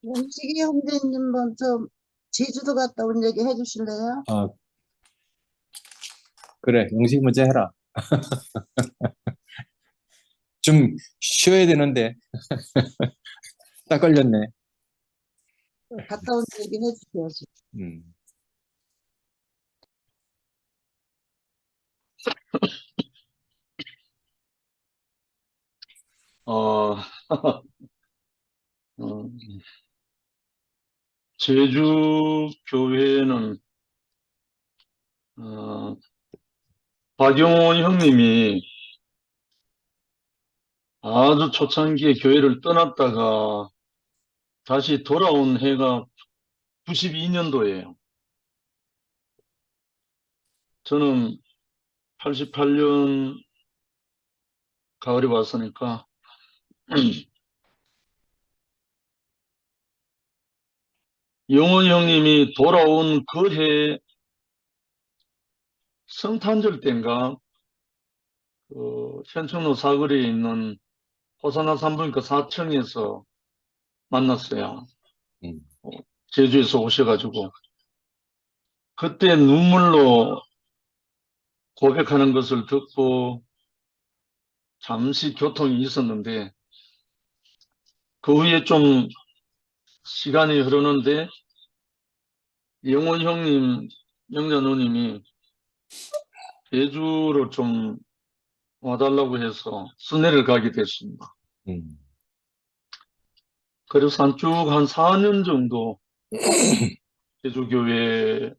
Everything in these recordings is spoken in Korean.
영식이 형제님 먼저 제주도 갔다 온 얘기 해주실래요? 아, 그래. 영식 먼저 해라. 좀 쉬어야 되는데. 딱 걸렸네. 갔다 온 얘기 해주셔야지. 음. 어, 어, 제주 교회는 어, 박용원 형님이 아주 초창기에 교회를 떠났다가 다시 돌아온 해가 92년도예요. 저는 88년 가을에 왔으니까 영원 형님이 돌아온 그 해 성탄절 때인가 현충로 사거리에 있는 호사나 산부인과 4층에서 만났어요. 음. 제주에서 오셔가지고 그때 눈물로 고백하는 것을 듣고 잠시 교통이 있었는데 그 후에 좀 시간이 흐르는데 영원 형님, 영자 누님이 제주로 좀 와달라고 해서 순회를 가게 됐습니다. 음. 그래서 한 4년 정도 제주교회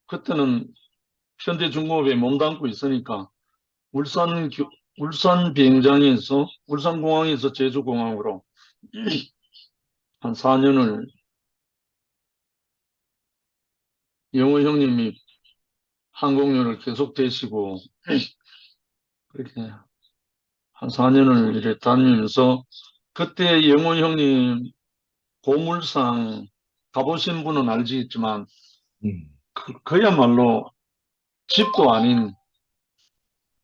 그때는 현대중공업에 몸담고 있으니까 울산 울산 비행장에서 울산공항에서 제주공항으로 한 4년을 영호 형님이 항공료를 계속 대시고 그렇게 한 4년을 이렇게 다니면서 그때 영호 형님 고물상 가보신 분은 알지겠지만 음. 그야말로 집도 아닌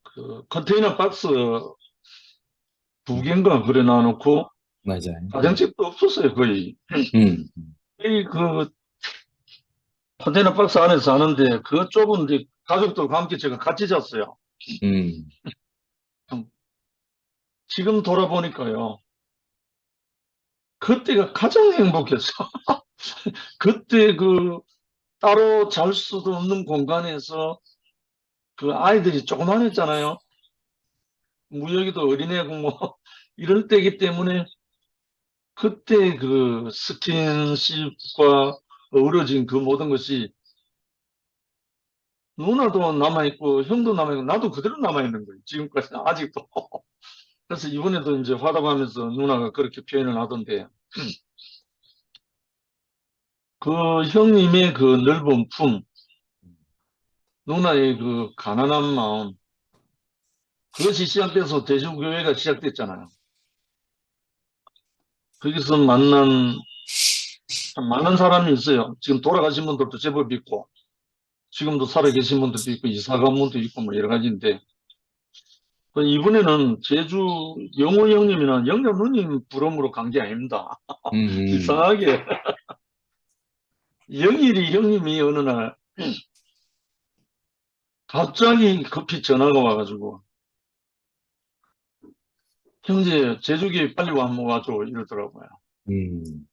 그 컨테이너 박스 두 개인가 그래 놔놓고 맞아요. 가정집도 없었어요 거의. 음. 그 컨테이너 박스 안에서 사는데 그 좁은 데 가족들과 함께 제가 같이 잤어요. 음. 지금 돌아보니까요. 그때가 가장 행복했어. 그때 그 따로 잘 수도 없는 공간에서 그 아이들이 조그만했잖아요. 무역이도 어린애고 뭐 이럴 때이기 때문에 그때 그 스킨십과 어우러진 그 모든 것이 누나도 남아있고 형도 남아있고 나도 그대로 남아있는 거예요. 지금까지 아직도. 그래서 이번에도 이제 화답하면서 누나가 그렇게 표현을 하던데 그 형님의 그 넓은 품, 누나의 그 가난한 마음 그것이 시작돼서 대중교회가 시작됐잖아요. 거기서 만난 참 많은 사람이 있어요. 지금 돌아가신 분들도 제법 있고 지금도 살아계신 분들도 있고 이사 간 분도 있고 뭐 여러 가지인데 이번에는 제주 영호 형님이나 영자 누님 부름으로 간 게 아닙니다. 음. 이상하게 영일이 형님이 어느 날 갑자기 급히 전화가 와가지고 형제 제주교회 빨리 한번 와줘 이러더라고요. 음.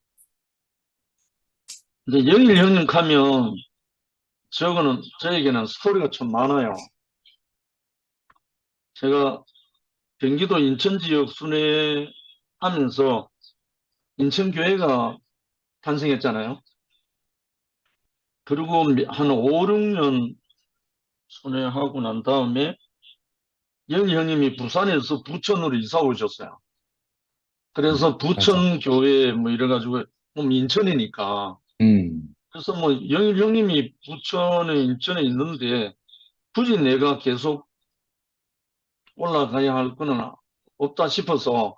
근데 영일 형님 가면 저에게는 스토리가 참 많아요. 제가 경기도 인천 지역 순회하면서 인천교회가 탄생했잖아요. 그리고 한 5, 6년 순회하고 난 다음에 영희 형님이 부산에서 부천으로 이사 오셨어요. 그래서 맞아. 부천교회 뭐 이래가지고 뭐 인천이니까 음. 그래서 뭐 영일 형님이 부천에 인천에 있는데 굳이 내가 계속 올라가야 할 거는 없다 싶어서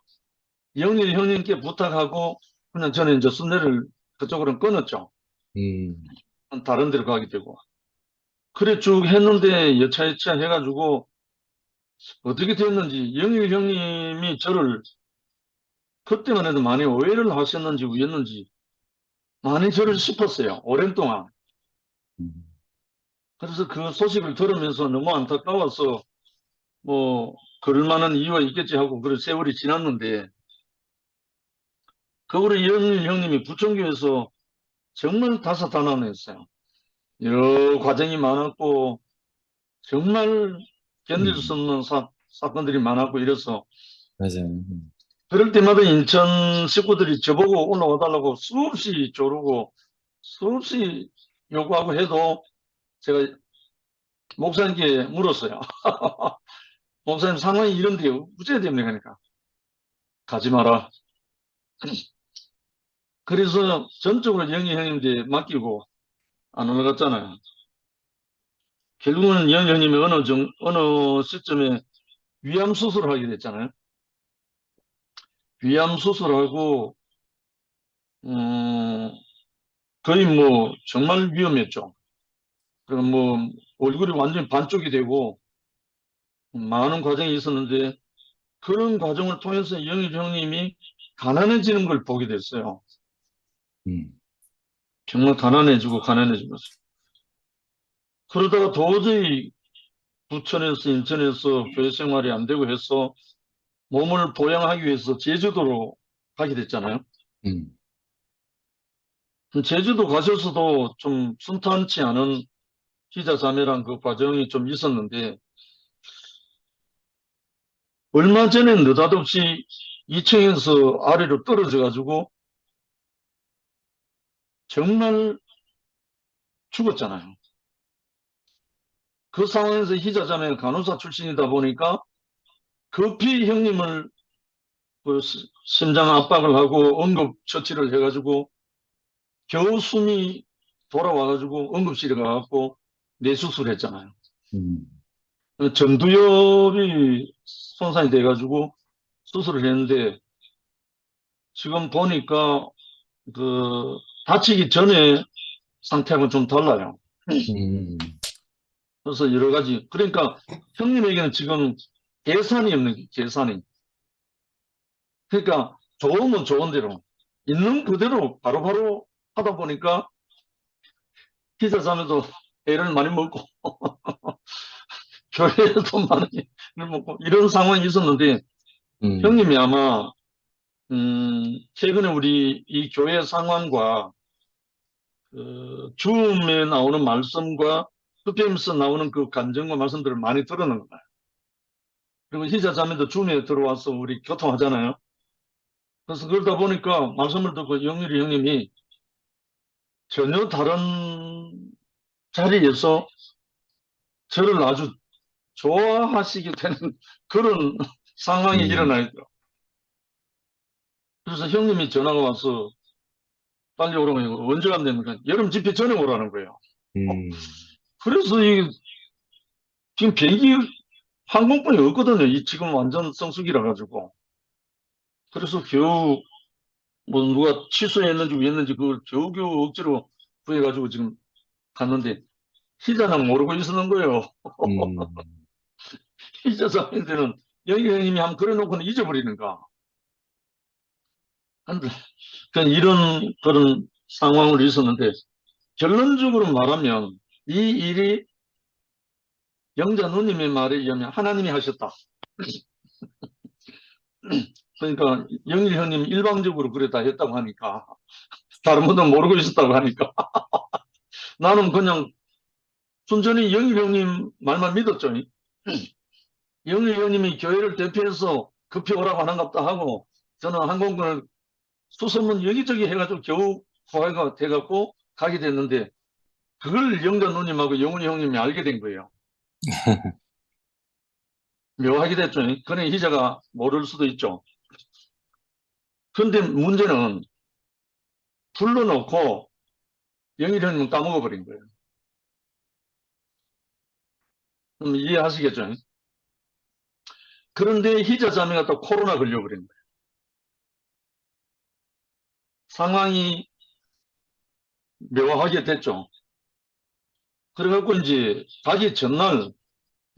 영일 형님께 부탁하고 그냥 저는 이제 순례를 그쪽으로는 끊었죠. 음. 다른 데로 가게 되고. 그래 쭉 했는데 여차여차 해가지고 어떻게 됐는지 영일 형님이 저를 그때만 해도 많이 오해를 하셨는지 우였는지 많이 저를 싶었어요. 오랜 동안. 음, 그래서 그 소식을 들으면서 너무 안타까워서 뭐 그럴 만한 이유가 있겠지 하고 그런 세월이 지났는데 그 우리 영일 형님이 부천교에서 정말 다사다난했어요. 여러 과정이 많았고 정말 견딜 수 없는 사건들이 많았고 이래서 맞아요. 그럴 때마다 인천 식구들이 저보고 올라와달라고 수없이 조르고 수없이 요구하고 해도 제가 목사님께 물었어요. 목사님 상황이 이런데 어째야 됩니까? 그러니까 가지 마라. 그래서 전적으로 영희 형님한테 맡기고 안 올라갔잖아요. 결국은 영희 형님이 어느 시점에 위암 수술을 하게 됐잖아요. 위암 수술하고 거의 뭐 정말 위험했죠. 그럼 뭐 얼굴이 완전히 반쪽이 되고 많은 과정이 있었는데 그런 과정을 통해서 영일 형님이 가난해지는 걸 보게 됐어요. 음, 정말 가난해지고 그러다가 도저히 부천에서 인천에서 교회 생활이 안 되고 해서 몸을 보양하기 위해서 제주도로 가게 됐잖아요. 음, 제주도 가셔서도 좀 순탄치 않은 희자자매란 그 과정이 좀 있었는데 얼마 전에 느닷없이 2층에서 아래로 떨어져 가지고 정말 죽었잖아요. 그 상황에서 희자자매가 간호사 출신이다 보니까 급히 형님을 그 심장 압박을 하고 응급 처치를 해가지고 겨우 숨이 돌아와가지고 응급실에 가갖고 뇌수술했잖아요. 음, 전두엽이 손상이 돼가지고 수술을 했는데 지금 보니까 그 다치기 전에 상태하고는 좀 달라요. 음, 그래서 여러 가지 그러니까 형님에게는 지금 계산이 없는 게 계산이. 그러니까 좋으면 좋은 대로 있는 그대로 바로바로 하다 보니까 피자 사면서 애를 많이 먹고 교회에도 많이 애를 먹고 이런 상황이 있었는데 형님이 아마 최근에 우리 이 교회 상황과 그 줌에 나오는 말씀과 흡편에서 나오는 그 감정과 말씀들을 많이 들었는 거예요. 그리고 희자자매도 줌에 들어와서 우리 교통하잖아요. 그래서 그러다 보니까 말씀을 듣고 영일이 형님이 전혀 다른 자리에서 저를 아주 좋아하시게 되는 그런 상황이 일어나 있더라고요. 그래서 형님이 전화가 와서 빨리 오라고 언제 간다니까 여름 집회 전에 오라는 거예요. 그래서 이 지금 비행기 항공권이 없거든요. 이 지금 완전 성수기라 가지고. 그래서 겨우 뭐 누가 취소했는지 왜 했는지 그걸 겨우겨우 억지로 구해가지고 지금 갔는데 희자는 모르고 있었는 거예요. 희자자인데는 여기 형님이 한번 그래놓고는 잊어버리는가. 한데 그냥 이런 그런 상황으로 있었는데 결론적으로 말하면 이 일이 영자 누님의 말에 의하면 하나님이 하셨다. 그러니까 영일 형님 일방적으로 그래 다 했다고 하니까 다른 분들은 모르고 있었다고 하니까 나는 그냥 순전히 영일 형님 말만 믿었죠. 영일 형님이 교회를 대표해서 급히 오라고 하는갑다 하고 저는 항공권을 수소문 여기저기 해가지고 겨우 소화가 돼갖고 가게 됐는데 그걸 영자 누님하고 영훈이 형님이 알게 된 거예요. 묘하게 됐죠. 그래 희자가 모를 수도 있죠. 그런데 문제는 불러놓고 영일 형님은 까먹어버린 거예요. 그럼 이해하시겠죠? 그런데 희자 자매가 또 코로나 걸려버린 거예요. 상황이 묘하게 됐죠. 그래갖고 이제 가기 전날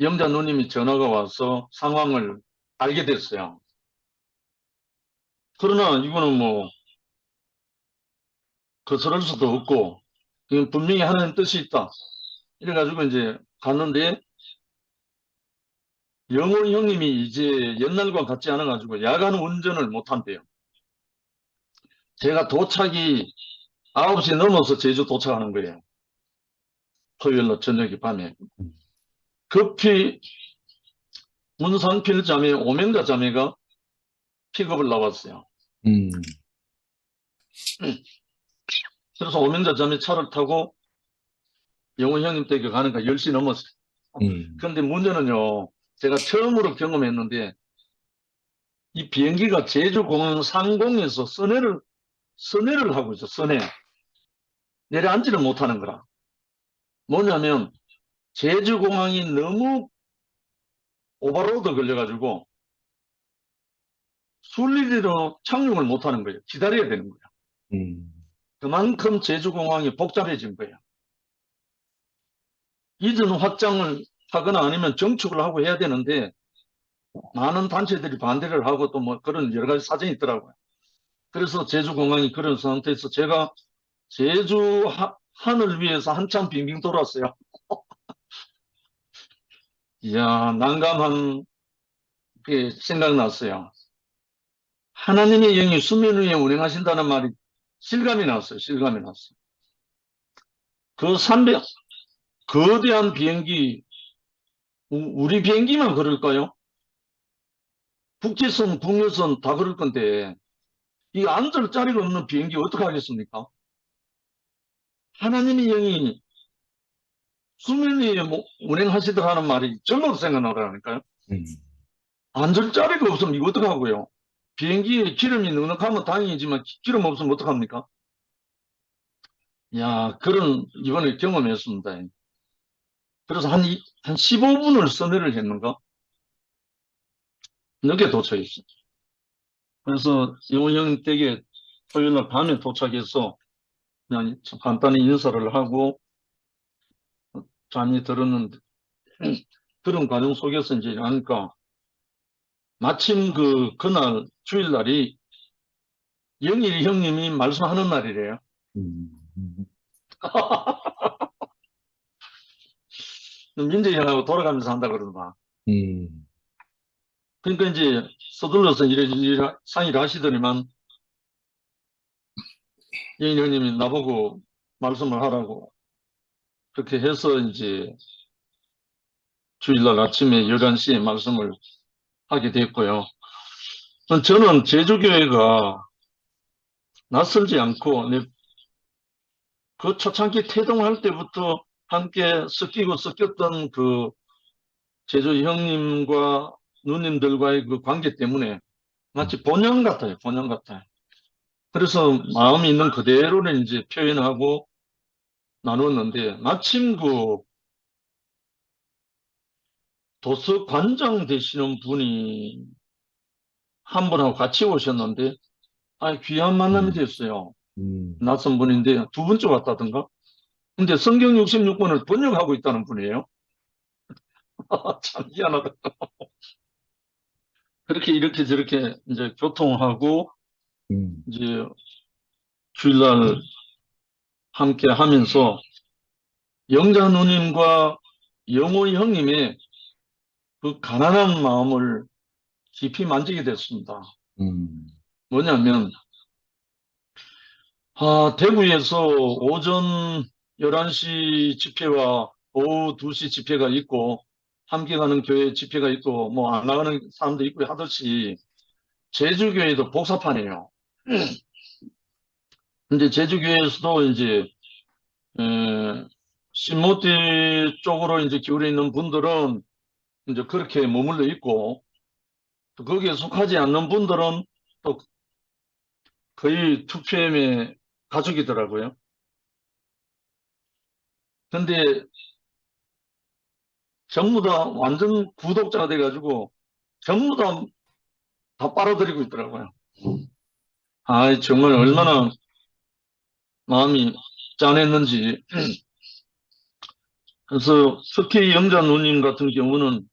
영자 누님이 전화가 와서 상황을 알게 됐어요. 그러나 이거는 뭐 거스를 수도 없고 이건 분명히 하나님 뜻이 있다. 이래가지고 이제 갔는데 영호 형님이 이제 옛날과 같지 않아가지고 야간 운전을 못한대요. 제가 도착이 9시 넘어서 제주 도착하는 거예요. 토요일날 저녁에 밤에. 급히 문상필 자매, 오명자 자매가 픽업을 나왔어요. 음, 그래서 오명자 자매 차를 타고 영호 형님 댁에 가니까 10시 넘었어요. 그런데 문제는요, 제가 처음으로 경험했는데 이 비행기가 제주공항 상공에서 선회를 하고 있어, 선회. 내려앉지를 못하는 거라. 뭐냐면 제주공항이 너무 오버로드 걸려가지고 순리대로 착륙을 못하는 거예요. 기다려야 되는 거예요. 그만큼 제주공항이 복잡해진 거예요. 이전 확장을 하거나 아니면 정축을 하고 해야 되는데 많은 단체들이 반대를 하고 또 뭐 그런 여러 가지 사정이 있더라고요. 그래서 제주공항이 그런 상태에서 제가 제주 하늘 위에서 한참 빙빙 돌았어요. 이야, 난감한 게 생각났어요. 하나님의 영이 수면 위에 운행하신다는 말이 실감이 났어요. 실감이 났어요. 그 300, 거대한 비행기, 우리 비행기만 그럴까요? 국제선, 국내선 다 그럴 건데, 이 앉을 자리가 없는 비행기 어떻게 하겠습니까? 하나님의 영이 수면 위에 운행하시더라는 말이 절로 생각나더라니까요. 앉을 자리가 없으면 이거 어떡하고요? 비행기에 기름이 넉넉하면 다행이지만 기름 없으면 어떡합니까? 야, 그런 이번에 경험했습니다. 그래서 한 15분을 선회를 했는가? 늦게 도착했어요. 그래서 영호 형 댁에 토요일날 밤에 도착해서 그냥 간단히 인사를 하고 잠이 들었는데 그런 과정 속에서 이제 하니까 마침 그날 주일날이 영일 형님이 말씀하는 날이래요. 민재 형하고 돌아가면서 한다 그러더만. 그러니까 이제 서둘러서 상의를 하시더니만 영일 형님이 나보고 말씀을 하라고 그렇게 해서 이제 주일날 아침에 11시에 말씀을 하게 됐고요. 저는 제주교회가 낯설지 않고 그 초창기 태동할 때부터 함께 섞였던 그 제주 형님과 누님들과의 그 관계 때문에 마치 본영 같아요. 본영 같아요. 그래서 마음이 있는 그대로를 이제 표현하고 나눴는데 마침 그 도서관장 되시는 분이 한 분하고 같이 오셨는데 귀한 만남이 됐어요. 낯선 분인데 두 번째 왔다던가. 근데 성경 66권을 번역하고 있다는 분이에요. 참 희한하다. 그렇게 이렇게 저렇게 이제 교통하고 이제 주일날 함께 하면서 영자 누님과 영호 형님의 그 가난한 마음을 깊이 만지게 됐습니다. 뭐냐면 대구에서 오전 11시 집회와 오후 2시 집회가 있고 함께 가는 교회 집회가 있고 뭐 안 나가는 사람도 있고 하듯이 제주교회도 복사판이에요. 근데 제주교회에서도 이제 신모띠 쪽으로 이제 기울어 있는 분들은 이제 그렇게 머물러 있고 또 거기에 속하지 않는 분들은 또 거의 2PM의 가족이더라고요. 근데 전부 다 완전 구독자가 돼가지고 전부 다 빨아들이고 있더라고요. 정말 얼마나 마음이 짠했는지. 그래서 특히 영자 누님 같은 경우는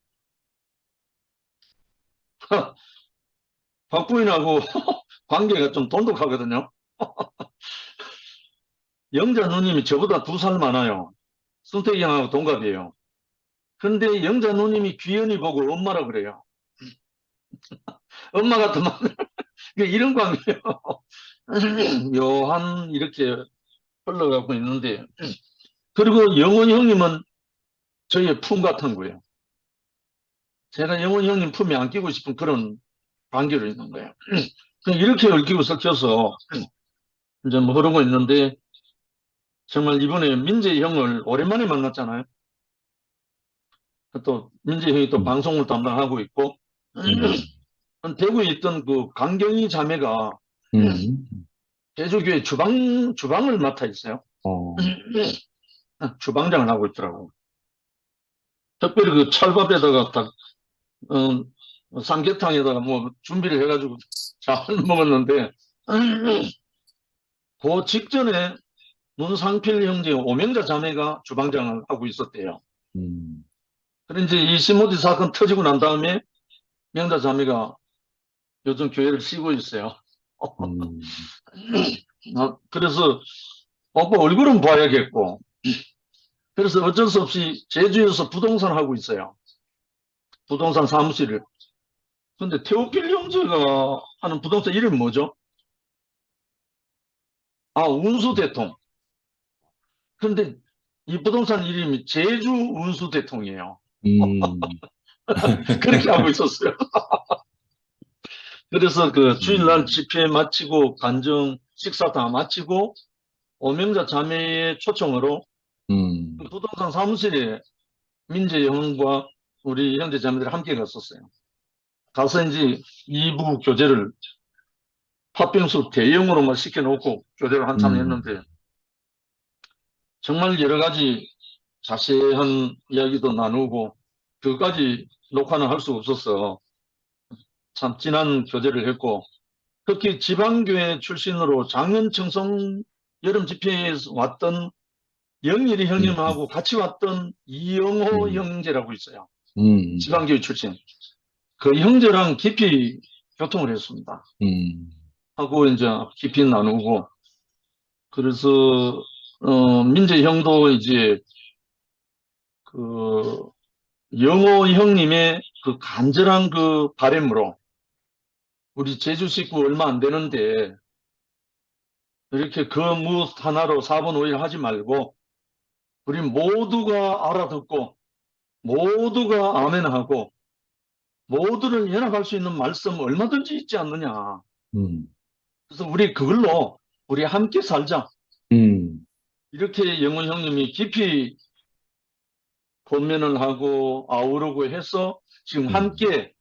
박부인하고 관계가 좀 돈독하거든요. 영자 누님이 저보다 2살 많아요. 순택이 형하고 동갑이에요. 근데 영자 누님이 귀연이 보고 엄마라 그래요. 엄마 같은 말. 이런 관계예요. 묘한 이렇게 흘러가고 있는데, 그리고 영원 형님은 저의 품 같은 거예요. 제가 영원 형님 품에 안기고 싶은 그런 관계로 있는 거예요. 이렇게 얽히고 섞여서 이제 뭐 그러고 있는데, 정말 이번에 민재 형을 오랜만에 만났잖아요. 또 민재 형이 또 방송을 담당하고 있고, 대구에 있던 그 강경희 자매가 제주교회 주방을 맡아 있어요. 주방장을 하고 있더라고. 특별히 그 찰밥에다가 딱, 삼계탕에다가 뭐 준비를 해가지고 잘 먹었는데, 그 직전에 문상필 형제 오명자 자매가 주방장을 하고 있었대요. 그런데 이제 이 시모디 사건 터지고 난 다음에 명자 자매가 요즘 교회를 쉬고 있어요. 그래서 오빠 얼굴은 봐야겠고, 그래서 어쩔 수 없이 제주에서 부동산 하고 있어요. 부동산 사무실을. 근데 태호필 형제가 하는 부동산 이름이 뭐죠? 아, 운수대통. 근데 이 부동산 이름이 제주 운수대통이에요. 그렇게 하고 있었어요. 그래서 그 주일날 집회 마치고 간정 식사 다 마치고 오명자 자매의 초청으로 그 부동산 사무실에 민재 형과 우리 형제 자매들이 함께 갔었어요. 가서 이제 2부 교제를 팥빙수 대형으로만 시켜놓고 교제를 한참 했는데, 정말 여러 가지 자세한 이야기도 나누고 그까지 녹화는 할 수 없어서 참 진한 교제를 했고, 특히 지방교회 출신으로 작년 청송 여름 집회에 왔던 영일이 형님하고 같이 왔던 이영호 형제라고 있어요. 지방교회 출신. 그 형제랑 깊이 교통을 했습니다. 하고 이제 깊이 나누고, 그래서 민재 형도 이제 그 영호 형님의 그 간절한 그 바람으로 우리 제주 식구 얼마 안 되는데 이렇게 그 무 하나로 4분 5일 하지 말고 우리 모두가 알아듣고 모두가 아멘하고 모두를 연합할 수 있는 말씀 얼마든지 있지 않느냐. 그래서 우리 그걸로 우리 함께 살자. 이렇게 영호 형님이 깊이 권면을 하고 아우르고 해서 지금 함께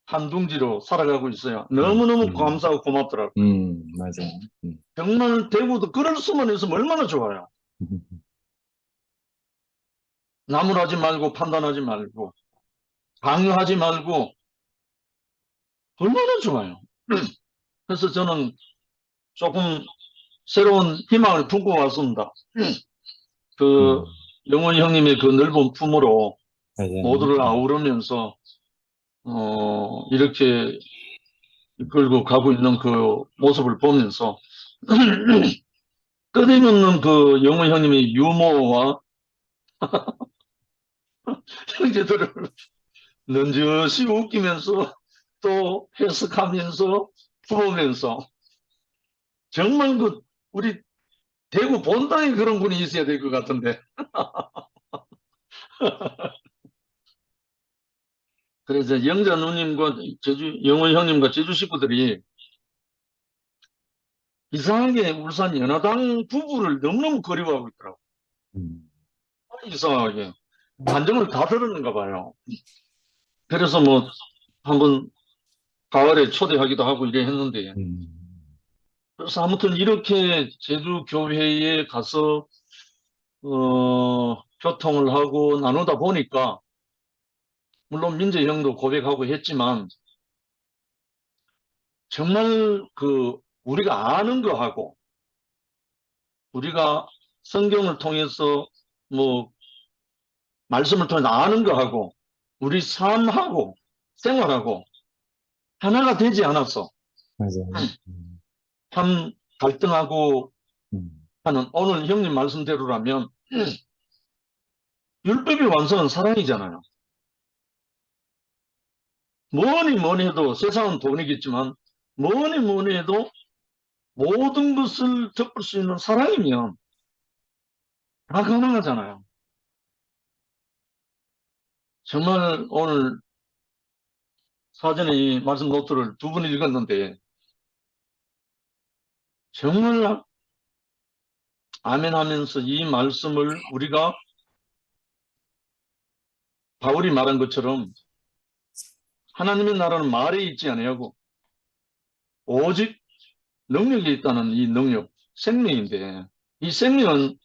한 둥지로 살아가고 있어요. 너무너무 감사하고 고맙더라고요. 맞아요. 정말 대구도 그럴 수만 있으면 얼마나 좋아요. 나무라지 말고 판단하지 말고 강요하지 말고 얼마나 좋아요. 그래서 저는 조금 새로운 희망을 품고 왔습니다. 그 영원 형님의 그 넓은 품으로 맞아요. 모두를 아우르면서 이렇게 이끌고 가고 있는 그 모습을 보면서 끊임없는 그 영원 형님의 유머와 형제들을 넌지시 웃기면서 또 해석하면서 풀으면서 정말 그 우리 대구 본당에 그런 분이 있어야 될 것 같은데. 그래서 영자 누님과 영원 형님과 제주 식구들이 이상하게 울산 연화당 부부를 너무너무 그리워하고 있더라고. 이상하게 간증을 다 들었는가 봐요. 그래서 뭐 한번 가을에 초대하기도 하고 이래 했는데, 그래서 아무튼 이렇게 제주 교회에 가서 교통을 하고 나누다 보니까 물론 민재 형도 고백하고 했지만 정말 그 우리가 아는 거하고 우리가 성경을 통해서 뭐 말씀을 통해서 아는 거하고 우리 삶하고 생활하고 하나가 되지 않았어. 맞아요. 참 갈등하고 음, 하는 오늘 형님 말씀대로라면 율법의 완성은 사랑이잖아요. 뭐니 해도 세상은 돈이겠지만 뭐니 해도 모든 것을 덮을 수 있는 사랑이면 다 가능하잖아요. 정말 오늘 사전에 이 말씀 노트를 두 번 읽었는데 정말 아멘 하면서 이 말씀을 우리가 바울이 말한 것처럼 하나님의 나라는 말에 있지 아니하고 오직 능력이 있다는 이 능력, 생명인데 이 생명은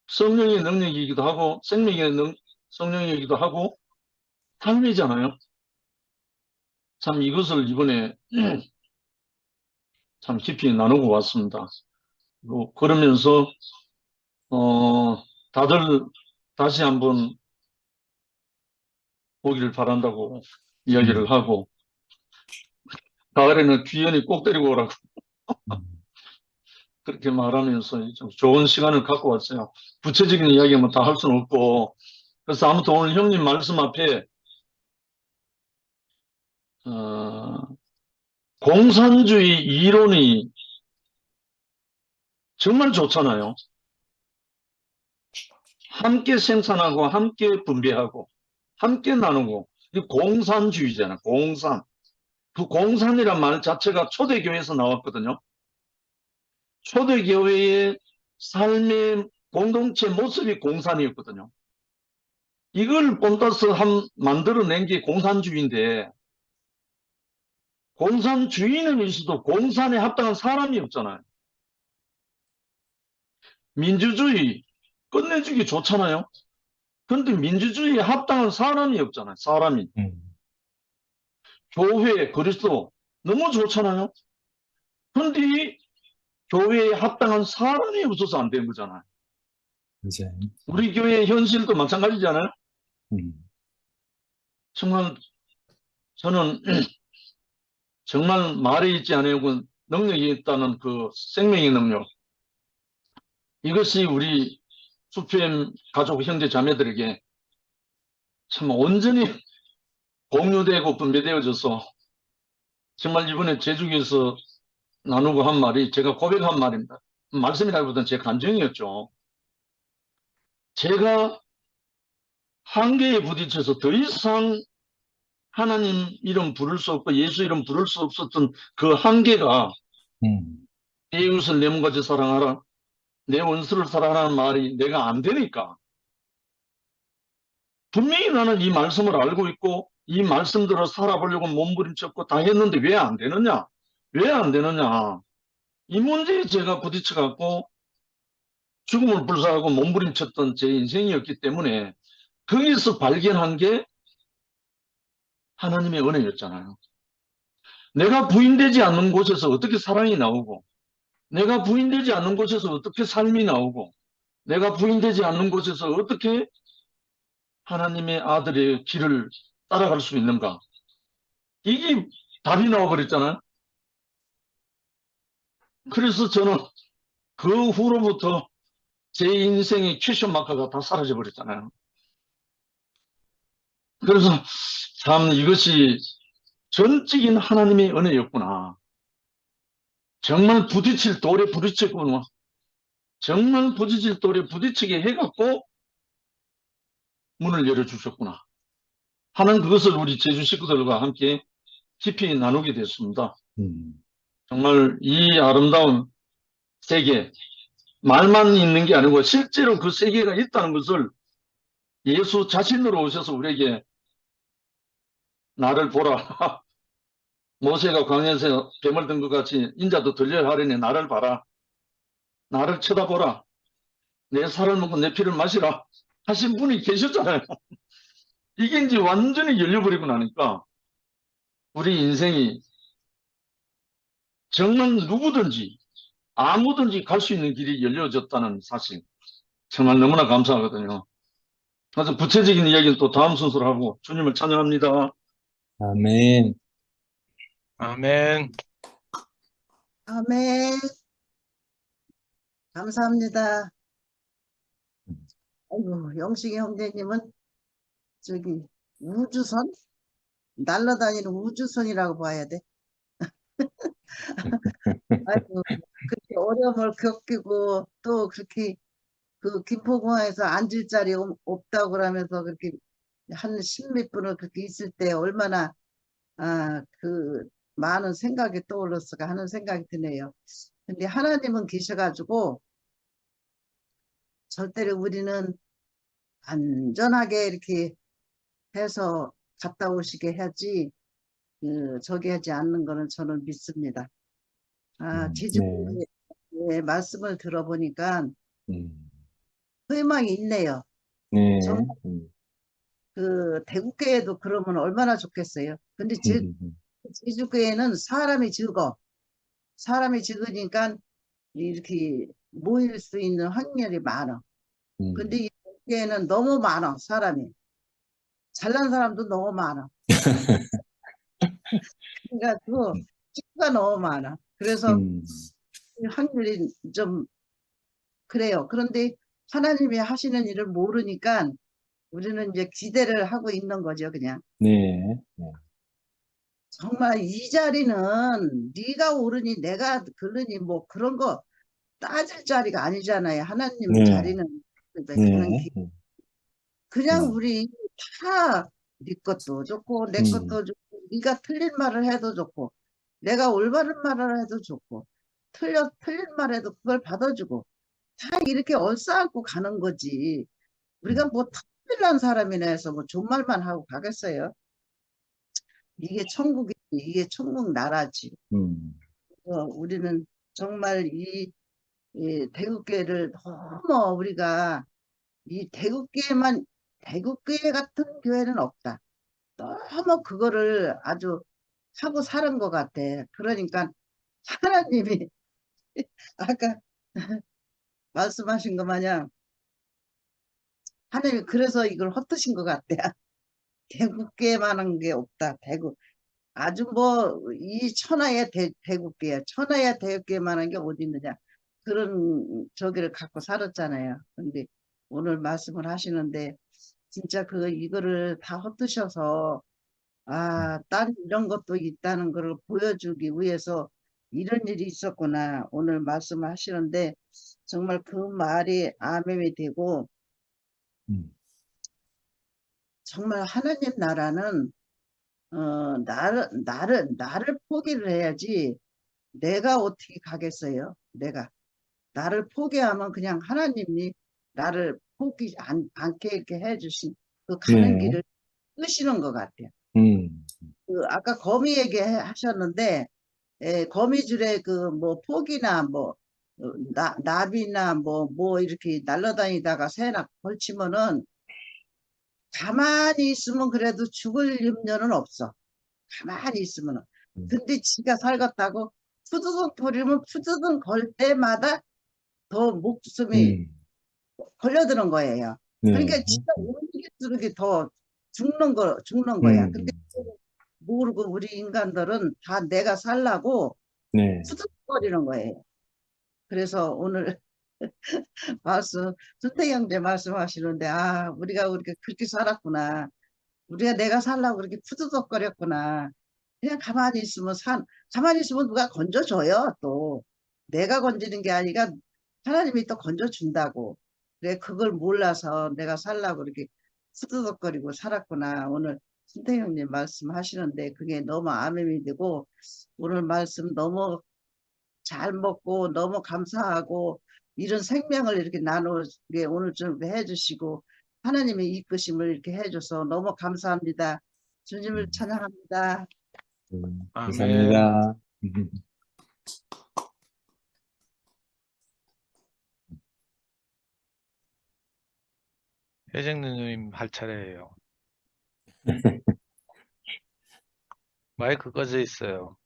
성령의 능력이기도 하고 성령이기도 하고 삶이잖아요. 참 이것을 이번에 참 깊이 나누고 왔습니다. 그러면서 다들 다시 한번 보기를 바란다고 이야기를 하고 가을에는 귀연히 꼭 데리고 오라고 그렇게 말하면서 좀 좋은 시간을 갖고 왔어요. 구체적인 이야기만 다 할 수는 없고 그래서 아무튼 오늘 형님 말씀 앞에 공산주의 이론이 정말 좋잖아요. 함께 생산하고 함께 분배하고 함께 나누고 이 공산주의잖아요. 공산. 그 공산이란 말 자체가 초대교회에서 나왔거든요. 초대교회의 삶의 공동체 모습이 공산이었거든요. 이걸 본따서 만들어낸 게 공산주의인데 공산주의는 있어도 공산에 합당한 사람이 없잖아요. 민주주의 끝내주기 좋잖아요. 그런데 민주주의에 합당한 사람이 없잖아요. 사람이. 교회, 그리스도 너무 좋잖아요. 그런데 이 교회에 합당한 사람이 없어서 안 된 거잖아요. 맞아요. 우리 교회 현실도 마찬가지잖아요. 정말 저는 정말 말에 있지 않은 능력이 있다는 그 생명의 능력. 이것이 우리 수프엠 가족 형제 자매들에게 참 온전히 공유되고 분배되어져서 정말 이번에 제주교에서 나누고 한 말이 제가 고백한 말입니다. 말씀이라기보다는 제 감정이었죠. 제가 한계에 부딪혀서 더 이상 하나님 이름 부를 수 없고 예수 이름 부를 수 없었던 그 한계가 내 이웃을 내 몸같이 사랑하라, 내 원수를 사랑하라는 말이 내가 안 되니까 분명히 나는 이 말씀을 알고 있고 이 말씀대로 살아보려고 몸부림쳤고 다 했는데 왜 안 되느냐? 왜 안 되느냐? 이 문제에 제가 부딪혀갖고 죽음을 불사하고 몸부림쳤던 제 인생이었기 때문에 거기서 발견한 게 하나님의 은혜였잖아요. 내가 부인되지 않는 곳에서 어떻게 사랑이 나오고 내가 부인되지 않는 곳에서 어떻게 삶이 나오고 내가 부인되지 않는 곳에서 어떻게 하나님의 아들의 길을 따라갈 수 있는가? 이게 답이 나와버렸잖아요. 그래서 저는 그 후로부터 제 인생의 퀘션 마크가 다 사라져 버렸잖아요. 그래서 참 이것이 전적인 하나님의 은혜였구나. 정말 부딪힐 돌에 부딪혔구나. 정말 부딪힐 돌에 부딪히게 해갖고 문을 열어주셨구나 하는 그것을 우리 제주 식구들과 함께 깊이 나누게 됐습니다. 정말 이 아름다운 세계, 말만 있는 게 아니고 실제로 그 세계가 있다는 것을 예수 자신으로 오셔서 우리에게 나를 보라. 모세가 광야에서 뱀을 든 것 같이 인자도 들려야 하려니 나를 봐라. 나를 쳐다보라. 내 살을 먹고 내 피를 마시라. 하신 분이 계셨잖아요. 이게 이제 완전히 열려버리고 나니까 우리 인생이 정말 누구든지 아무든지 갈 수 있는 길이 열려졌다는 사실 정말 너무나 감사하거든요. 그래서 구체적인 이야기는 또 다음 순서로 하고 주님을 찬양합니다. 아멘. 아멘. 아멘. 감사합니다. 아이고, 영식이 형제님은 저기 우주선? 날아다니는 우주선이라고 봐야 돼. 아이고, 그렇게 어려움을 겪고 또 그렇게 그 김포공항에서 앉을 자리 없다고 그러면서 그렇게 한 십몇 분을 그렇게 있을 때 얼마나 그 많은 생각이 떠올랐을까 하는 생각이 드네요. 근데 하나님은 계셔가지고 절대로 우리는 안전하게 이렇게 해서 갔다 오시게 하지 저기 하지 않는 거는 저는 믿습니다. 네. 제주도의 말씀을 들어보니까 음, 소망이 있네요. 네. 정말 그 대구교회도 그러면 얼마나 좋겠어요. 근데 제주교회는 사람이 적으니까 이렇게 모일 수 있는 확률이 많아. 근데 이 교회는 너무 많아, 사람이. 잘난 사람도 너무 많아. 그래가지고 식구가 너무 많아. 그래서 음, 확률이 좀 그래요. 그런데 하나님이 하시는 일을 모르니까 우리는 이제 기대를 하고 있는 거죠, 그냥. 네. 정말 이 자리는 네가 오르니 내가 그르니 뭐 그런 거 따질 자리가 아니잖아요. 하나님 네. 자리는 가는 네. 길. 그냥 음, 우리 다 네 것도 좋고 내 음, 것도 좋고 네가 틀린 말을 해도 좋고 내가 올바른 말을 해도 좋고 틀린 말해도 그걸 받아주고 다 이렇게 얼싸안고 가는 거지. 우리가 뭐 특별한 사람이나 해서 뭐 존말만 하고 가겠어요. 이게 천국이지. 이게 천국 나라지. 음, 우리는 정말 이 대국교회를 너무 우리가 이 대국교회 같은 교회는 없다. 너무 그거를 아주 하고 사는 것 같아. 그러니까 하나님이 아까 말씀하신 것 마냥 하나님이 그래서 이걸 헛드신 것 같아. 대국교회만한 게 없다. 아주 뭐 이 천하의 대국교회, 천하의 대국교회만한 게 어디 있느냐. 그런 저기를 갖고 살았잖아요. 근데 오늘 말씀을 하시는데 진짜 이거를 다 헛드셔서 딴 이런 것도 있다는 걸 보여주기 위해서 이런 일이 있었구나. 오늘 말씀하시는데 정말 그 말이 아멘이 되고 정말 하나님 나라는 나를 포기를 해야지 내가 어떻게 가겠어요? 나를 포기하면 그냥 하나님이 나를 않게 이렇게 해주신 그 가는 네. 길을 끄시는 것 같아요. 음, 아까 거미 얘기 하셨는데 거미줄에 그 뭐 포기나 뭐 나비나 뭐 이렇게 날아다니다가 새나 걸치면은 가만히 있으면 그래도 죽을 염려는 없어. 가만히 있으면은. 근데 지가 살겠다고 푸드득 거리면 푸드득 걸 때마다 더 목숨이 음, 걸려드는 거예요. 네. 그러니까 지가 움직일수록 더 죽는 거야. 근데 음, 모르고 우리 인간들은 다 내가 살라고 네. 푸드거리는 거예요. 그래서 오늘 준태 형제 말씀하시는데 우리가 그렇게 살았구나. 우리가 내가 살라고 그렇게 푸드덕거렸구나. 그냥 가만히 있으면 누가 건져줘요, 또. 내가 건지는 게 아니라 하나님이 또 건져준다고. 그래, 그걸 몰라서 내가 살라고 이렇게 푸드덕거리고 살았구나. 오늘 순태 형님 말씀하시는데 그게 너무 아멘이 되고, 오늘 말씀 너무 잘 먹고 너무 감사하고, 이런 생명을 이렇게 나누게 오늘 좀 해주시고, 하나님의 이끄심을 이렇게 해줘서 너무 감사합니다. 주님을 찬양합니다. 아멘. 감사합니다. 혜정 누님 할 차례예요. 마이크 꺼져 있어요.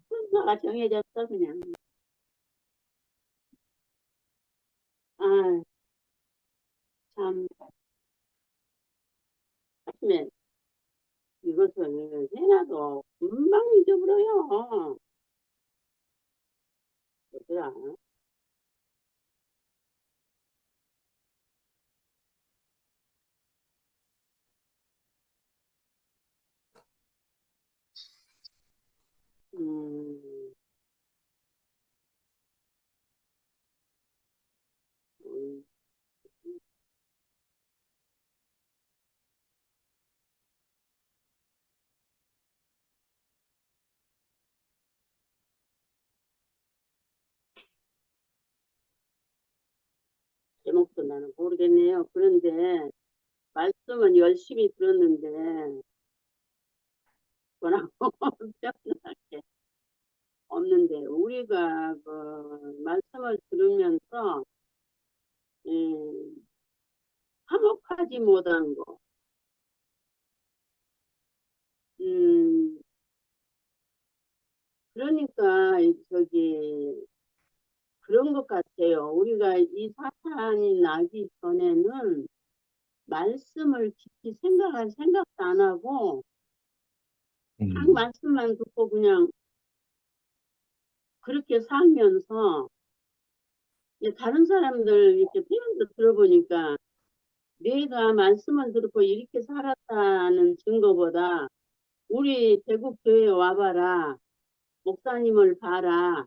순서가 정해졌어, 그냥. 아, 참, 아침에 이것을 해놔도 금방 잊어버려요. 뭐더라? 음, 음, 제목도 나는 모르겠네요. 그런데 말씀은 열심히 들었는데 뭐라고 표현할 게 없는데 우리가 그 말씀을 들으면서 화목하지 못한 거, 음, 그러니까 저기 그런 것 같아요. 우리가 이 사탄이 나기 전에는 말씀을 깊이 생각도 안 하고 딱 말씀만 듣고 그냥 그렇게 살면서 이제 다른 사람들 이렇게 표현도 들어보니까 내가 말씀을 듣고 이렇게 살았다는 증거보다 우리 대국 교회 와봐라, 목사님을 봐라,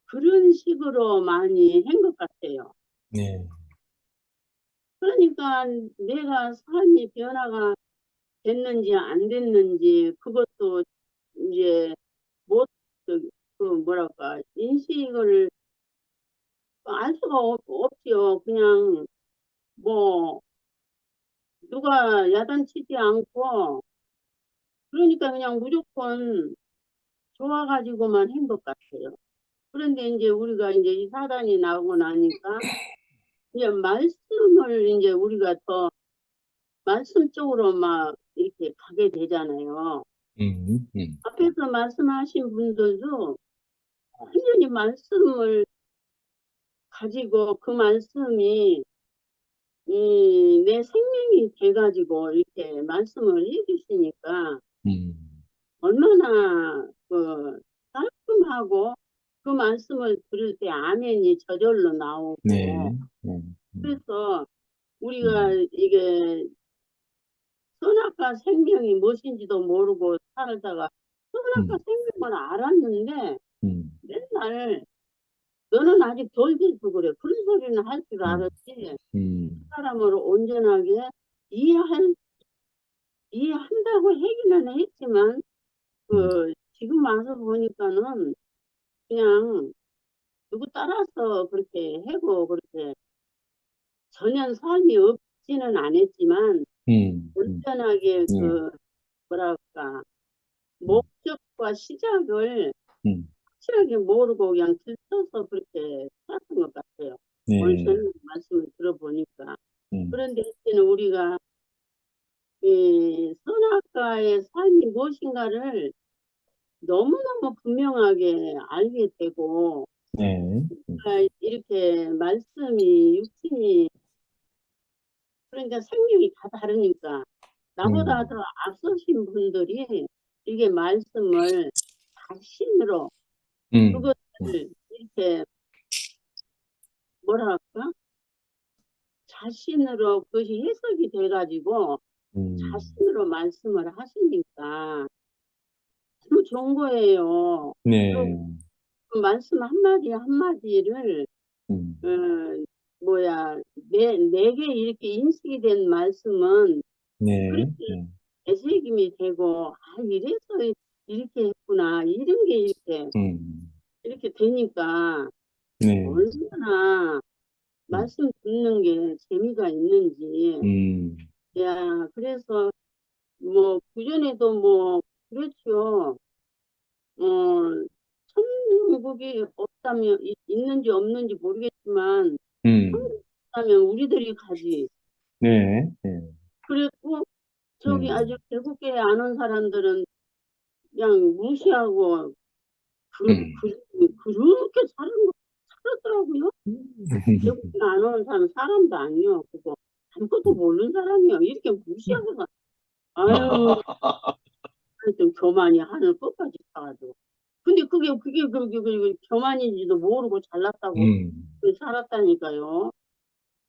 그런 식으로 많이 한 것 같아요. 네. 그러니까 내가 삶이 변화가 됐는지 안 됐는지 그것도 이제 못, 그 뭐랄까, 인식을 알 수가 없지요. 그냥 뭐 누가 야단치지 않고 그러니까 그냥 무조건 좋아가지고만 한 것 같아요. 그런데 이제 우리가 이제 이 사단이 나오고 나니까 이제 말씀을 이제 우리가 더 말씀 쪽으로 막 이렇게 가게 되잖아요. 앞에서 말씀하신 분들도 완전히 말씀을 가지고 그 말씀이 내 생명이 돼가지고 이렇게 말씀을 해주시니까 얼마나 그 깔끔하고 그 말씀을 들을 때 아멘이 저절로 나오고 네. 그래서 우리가 이게 선악과 생명이 무엇인지도 모르고 살다가 선악과 생명을 알았는데 맨날 너는 아직 덜 돼서 그래. 그런 소리는 할 줄 알았지. 그 사람을 온전하게 이해한다고 하기는 했지만 그 지금 와서 보니까는 그냥 누구 따라서 그렇게 하고 그렇게 전혀 삶이 없지는 않았지만 온전하게 그 뭐랄까 목적과 시작을 확실하게 모르고 그냥 들쳐서 그렇게 살았던 것 같아요. 오늘 네. 저는 말씀을 들어보니까 그런데 이제는 우리가 이 선악과의 삶이 무엇인가를 너무너무 분명하게 알게 되고 네. 이렇게 말씀이 육신이 그러니까 생명이 다 다르니까 나보다 더 앞서신 분들이 이게 말씀을 자신으로 그것을 이렇게 뭐랄까 자신으로 그것이 해석이 돼가지고 자신으로 말씀을 하시니까 참 좋은 거예요. 네. 그 말씀 한마디 한마디를 내게 이렇게 인식이 된 말씀은 네. 그렇게 되새김이 되고 이래서 이렇게 했구나 이런 게 이렇게 되니까 네. 얼마나 말씀 듣는 게 재미가 있는지 야 그래서 뭐 그전에도 뭐 그렇죠. 천국이 없다면 있는지 없는지 모르겠지만 천국 없다면 우리들이 가지. 네. 네. 그랬고 저기 아주 대국교회 안 온 사람들은 그냥 무시하고 그렇게 살았더라고요. 대국교회 안 오는 사람 사람도 아니요. 그거 아무것도 모르는 사람이요. 이렇게 무시하고 아유 하여튼 교만이 하늘 끝까지 가가지고 근데 그게 교만인지도 모르고 잘났다고 음, 살았다니까요.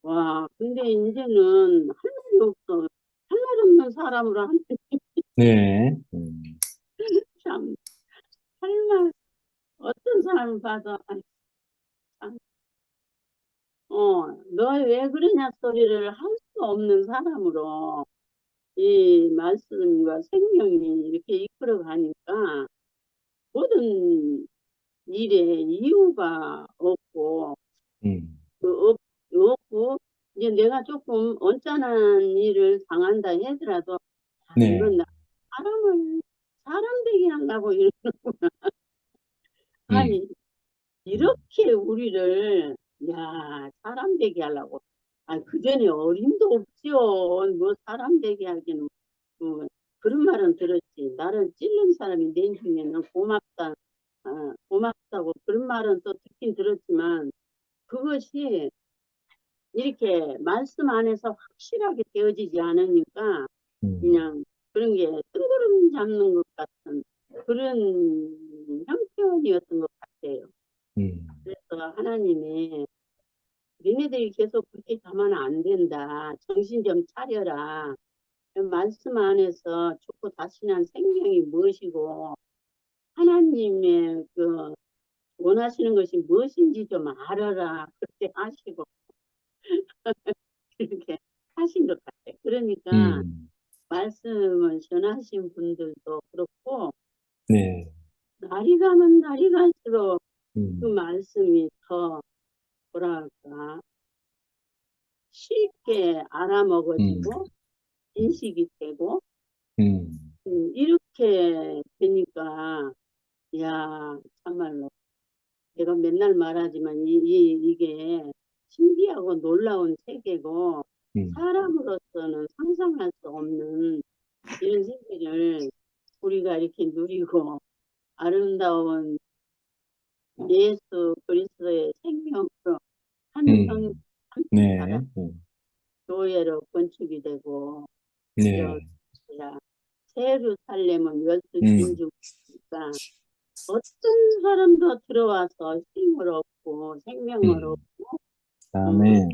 와, 근데 이제는 할 말이 없어. 할 말 없는 사람으로 한테 네, 참, 할 말, 어떤 사람을 봐도, 아이, 참, 너 왜 그러냐 소리를 할 수 없는 사람으로 이 말씀과 생명이 이렇게 이끌어 가니까 모든 일에 이유가 없고, 음, 없고, 이제 내가 조금 언짢은 일을 당한다 하더라도, 아, 네, 이건 사람 되게 한다고 이러는, 음, 아니, 이렇게 우리를, 야, 사람 되게 하려고. 아, 그전에 어림도 없죠. 뭐 사람 되게 하기는. 그런 말은 들었지. 나를 찔른 사람이 내 중에는 고맙다, 고맙다고 그런 말은 또 듣긴 들었지만, 그것이 이렇게 말씀 안에서 확실하게 되어지지 않으니까 음, 그냥 그런 게 뜬구름 잡는 것 같은 그런 형편이었던 것 같아요. 음, 그래서 하나님이 너네들이 계속 그렇게 가면 안 된다. 정신 좀 차려라. 말씀 안에서 죽고 다시난 생명이 무엇이고 하나님의 그 원하시는 것이 무엇인지 좀 알아라. 그렇게 하시고 그렇게 하신 것 같아요. 그러니까 음, 말씀을 전하신 분들도 그렇고 네, 날이 가면 날이 갈수록 그 음, 말씀이 더 뭐랄까 쉽게 음, 알아먹어지고 인식이 되고 음, 이렇게 되니까 야 참말로 내가 맨날 말하지만 이게 신기하고 놀라운 세계고 음, 사람으로서는 상상할 수 없는 이런 세계를 우리가 이렇게 누리고 아름다운 예수 그리스도의 생명으로 한 형, 음, 한 나라 네, 교회로 건축이 되고 네, 이렇게 세루살렘은 열두 음, 진주니까 어떤 사람도 들어와서 힘을 얻고 생명을 음, 얻고 어, 아멘,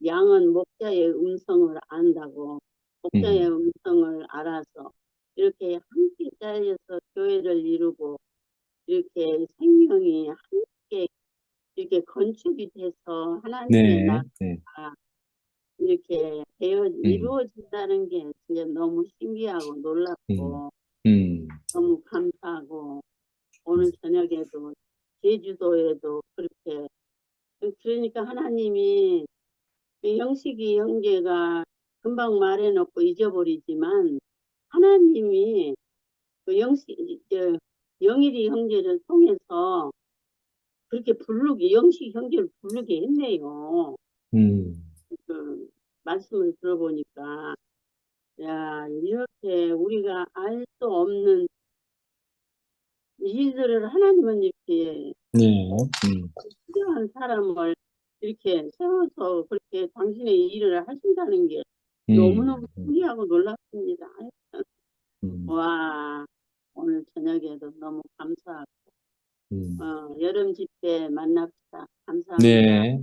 양은 목자의 음성을 안다고 목자의 음, 음성을 알아서 이렇게 함께 짜여서 교회를 이루고 이렇게 생명이 함께 이렇게 건축이 돼서 하나님의 네, 나라가 네, 이렇게 되어 음, 이루어진다는 게 진짜 너무 신기하고 음, 놀랍고 음, 너무 감사하고 오늘 저녁에도 제주도에도 그렇게 그러니까 하나님이 영식이 형제가 금방 말해놓고 잊어버리지만 하나님이 그 영일이 형제를 통해서 그렇게 영식 형제를 부르게 했네요. 음, 그 말씀을 들어보니까 야 이렇게 우리가 알 수 없는 일들을 하나님은 이렇게 네, 필요한 사람을 이렇게 세워서 그렇게 당신의 일을 하신다는 게 너무너무 음, 신기하고 놀랍습니다. 음, 와, 오늘 저녁에도 너무 감사하고, 음, 여름 집회 만납시다. 감사합니다. 네,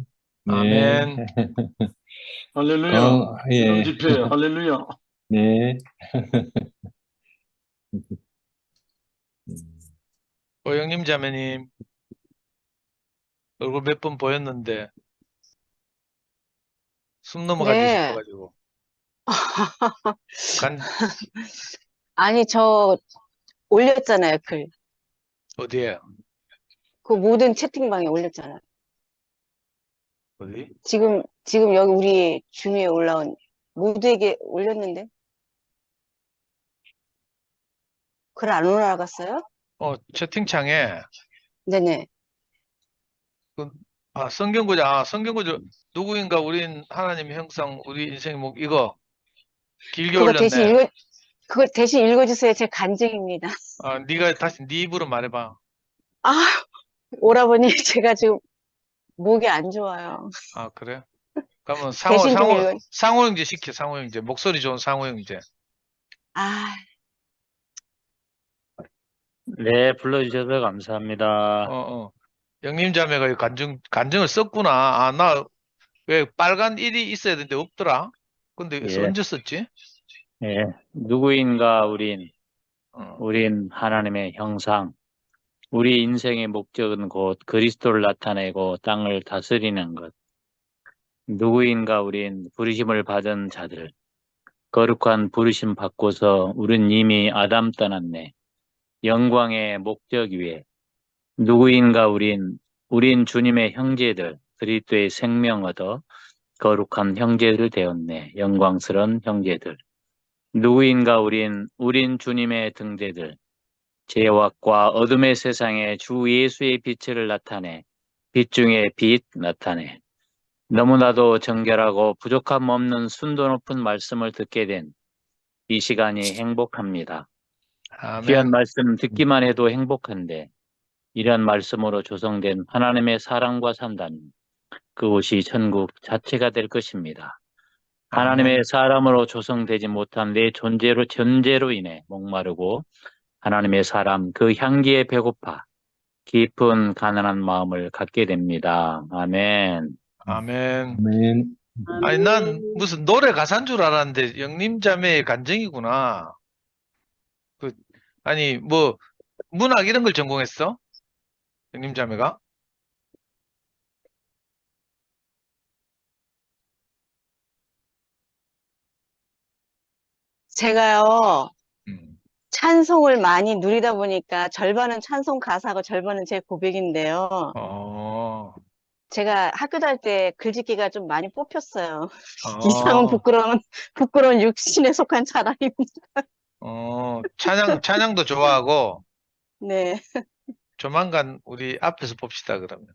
네, 아멘. 할렐루야. 여름 예, 집회, 할렐루야. 네, 오영님 자매님 얼굴 몇 번 보였는데 숨 넘어가기 네. 싶어가지고 간 아니, 저 올렸잖아요, 글. 어디에 그 모든 채팅방에 올렸잖아요. 어디? 지금 여기 우리 준위에 올라온 모두에게 올렸는데? 글 안 올라갔어요? 채팅창에 네네. 그, 성경구조 누구인가 우린 하나님의 형상 우리 인생의 목 이거 길게 그거 올렸네. 그거 대신 읽어주세요. 제 간증입니다. 네가 다시 네 입으로 말해봐. 아, 오라버니, 제가 지금 목이 안 좋아요. 그래? 그러면 대신 좀 상호 형제 시켜. 상호 형제 목소리 좋은 상호 형제. 아, 네, 불러주셔서 감사합니다. 영림 자매가 이 간증을 썼구나. 아, 나 왜 빨간 일이 있어야 되는데 없더라. 근데 예, 언제 썼지? 예. 누구인가 어, 우린 하나님의 형상. 우리 인생의 목적은 곧 그리스도를 나타내고 땅을 다스리는 것. 누구인가 우린 부르심을 받은 자들. 거룩한 부르심 받고서 우린 이미 아담 떠났네. 영광의 목적 위에. 누구인가 우린 주님의 형제들. 그리스도의 생명 얻어 거룩한 형제들 되었네. 영광스러운 형제들. 누구인가 우린 주님의 등대들. 죄악과 어둠의 세상에 주 예수의 빛을 나타내. 빛 중에 빛 나타내. 너무나도 정결하고 부족함 없는 순도 높은 말씀을 듣게 된 이 시간이 행복합니다. 귀한 아멘. 말씀 듣기만 해도 행복한데 이런 말씀으로 조성된 하나님의 사랑과 산다면 그곳이 천국 자체가 될 것입니다. 하나님의 아멘. 사람으로 조성되지 못한 내 존재로 인해 목마르고 하나님의 사람 그 향기에 배고파 깊은 가난한 마음을 갖게 됩니다. 아멘. 아멘. 아멘. 아니, 난 무슨 노래 가사인 줄 알았는데 영림 자매의 간증이구나. 아니, 뭐 문학 이런 걸 전공했어? 영림 자매가? 제가요, 음. 찬송을 많이 누리다 보니까 절반은 찬송 가사고 절반은 제 고백인데요. 어, 제가 학교 다닐 때 글짓기가 좀 많이 뽑혔어요. 어, 이상은 부끄러운 육신에 속한 사람입니다. 찬양도 좋아하고 네. 조만간 우리 앞에서 봅시다, 그러면.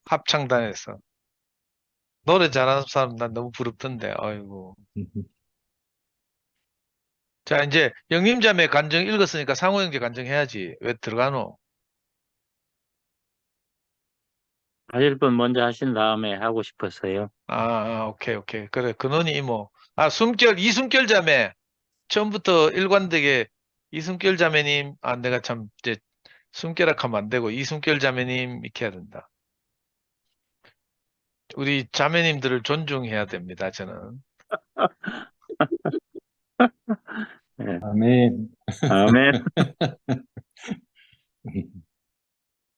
합창단에서. 노래 잘하는 사람 난 너무 부럽던데, 아이고. 자, 이제 영림자매 간증 읽었으니까 상호 형제 간증 해야지. 왜 들어가노? 하실 분 먼저 하신 다음에 하고 싶었어요. 오케이. 그래, 근원이 이모. 이숨결 자매. 처음부터 일관되게 이숨결 자매님, 내가 참, 이제, 숨결락 하면 안 되고, 이숨결 자매님, 이렇게 해야 된다. 우리 자매님들을 존중해야 됩니다, 저는. 네. 아멘. 아멘.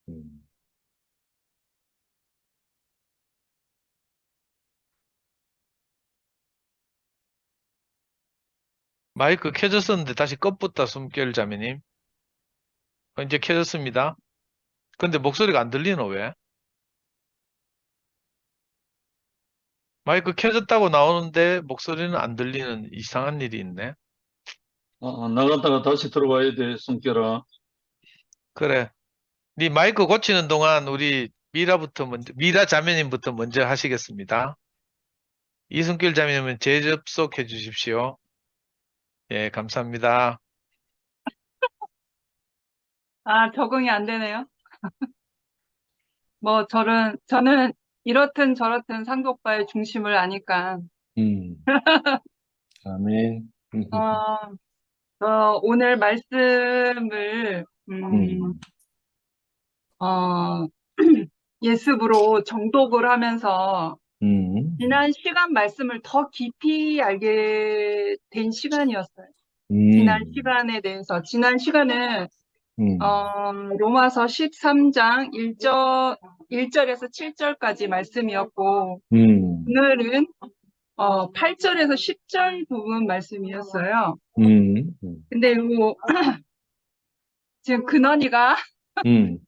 음. 마이크 켜졌었는데 다시 껐붙다, 숨결 자매님. 이제 켜졌습니다. 근데 목소리가 안 들리노, 왜? 마이크 켜졌다고 나오는데 목소리는 안 들리는 이상한 일이 있네. 나갔다가 다시 들어와야 돼, 성결아. 그래. 네 마이크 고치는 동안 우리 미라 자매님부터 먼저 하시겠습니다. 이승길 자매님은 재접속해 주십시오. 예, 감사합니다. 적응이 안 되네요. 뭐, 저는 이렇든 저렇든 상독바의 중심을 아니까, 아멘. 오늘 말씀을, 예습으로 정독을 하면서, 지난 시간 말씀을 더 깊이 알게 된 시간이었어요. 지난 시간에 대해서. 지난 시간은, 로마서 13장 1절에서 7절까지 말씀이었고, 오늘은 8절에서 10절 부분 말씀이었어요. 근데 이거 지금 근원이가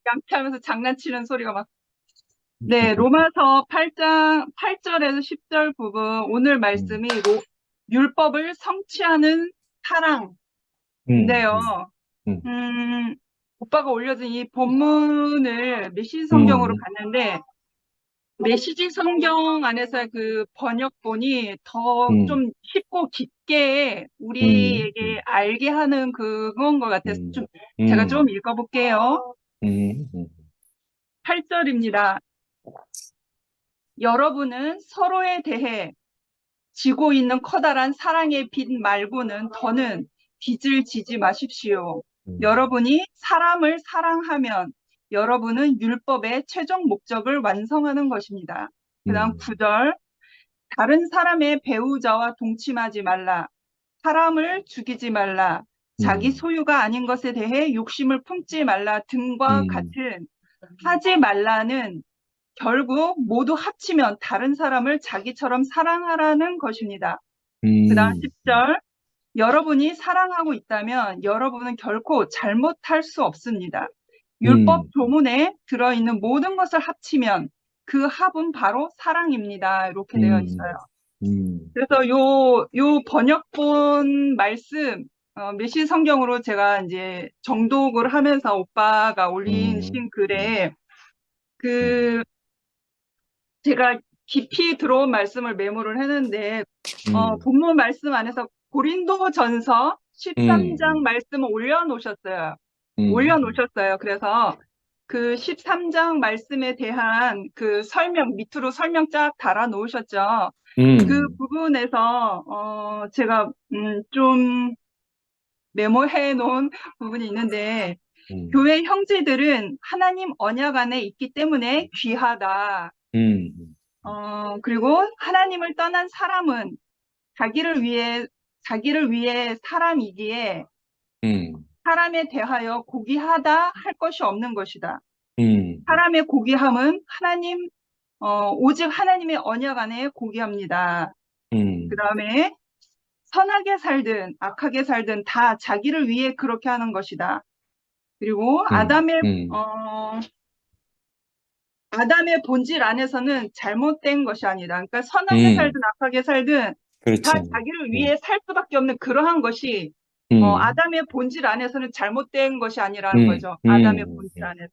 양치하면서 장난치는 소리가 막. 네, 로마서 8절에서 10절 부분 오늘 말씀이 율법을 성취하는 사랑인데요. 오빠가 올려준 이 본문을 메시지 성경으로 봤는데 메시지 성경 안에서의 그 번역본이 더 좀 쉽고 깊게 우리에게 알게 하는 그건 것 같아서 제가 좀 읽어볼게요. 8절입니다. 여러분은 서로에 대해 지고 있는 커다란 사랑의 빛 말고는 더는 빚을 지지 마십시오. 여러분이 사람을 사랑하면 여러분은 율법의 최종 목적을 완성하는 것입니다. 그다음 9절. 다른 사람의 배우자와 동침하지 말라. 사람을 죽이지 말라. 자기 소유가 아닌 것에 대해 욕심을 품지 말라 등과 같은 하지 말라는 결국 모두 합치면 다른 사람을 자기처럼 사랑하라는 것입니다. 그다음 10절. 여러분이 사랑하고 있다면 여러분은 결코 잘못할 수 없습니다. 율법 조문에 들어있는 모든 것을 합치면 그 합은 바로 사랑입니다. 이렇게 되어 있어요. 그래서 요 번역본 말씀, 메시 성경으로 제가 이제 정독을 하면서 오빠가 올리신 글에 제가 깊이 들어온 말씀을 메모를 했는데, 본문 말씀 안에서 고린도전서 13장 말씀을 올려놓으셨어요. 그래서 그 13장 말씀에 대한 그 설명, 밑으로 설명 쫙 달아 놓으셨죠. 그 부분에서, 제가, 좀 메모해 놓은 부분이 있는데, 교회 형제들은 하나님 언약 안에 있기 때문에 귀하다. 그리고 하나님을 떠난 사람은 자기를 위해 사람이기에 사람에 대하여 고귀하다 할 것이 없는 것이다. 사람의 고귀함은 오직 하나님의 언약 안에 고귀합니다. 그 다음에 선하게 살든 악하게 살든 다 자기를 위해 그렇게 하는 것이다. 그리고 아담의 본질 안에서는 잘못된 것이 아니다. 그러니까 선하게 살든 악하게 살든 그렇지. 다 자기를 위해 살 수밖에 없는 그러한 것이 아담의 본질 안에서는 잘못된 것이 아니라는 거죠. 아담의 본질 안에서.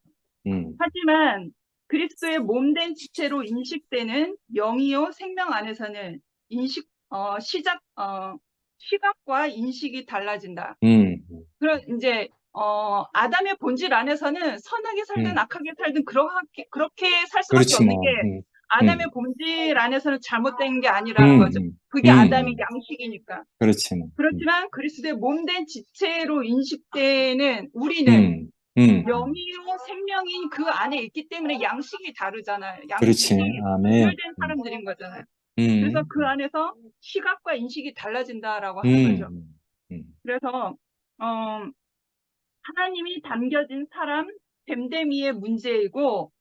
하지만 그리스도의 몸된 지체로 인식되는 영이요 생명 안에서는 시각과 인식이 달라진다. 그럼 이제 아담의 본질 안에서는 선하게 살든 악하게 살든 그렇게 살 수밖에 그렇지 없는 뭐. 게 아담의 본질 안에서는 잘못된 게 아니라는 거죠. 그게 아담의 양식이니까. 그렇지 뭐. 그렇지만 그리스도의 몸된 지체로 인식되는 우리는 영이요 생명인 그 안에 있기 때문에 양식이 다르잖아요. 그렇지. 양식이 아멘. 분열된 사람들인 거잖아요. 그래서 그 안에서 시각과 인식이 달라진다라고 하는 거죠. 그래서 하나님이 담겨진 사람 됨됨이의 문제이고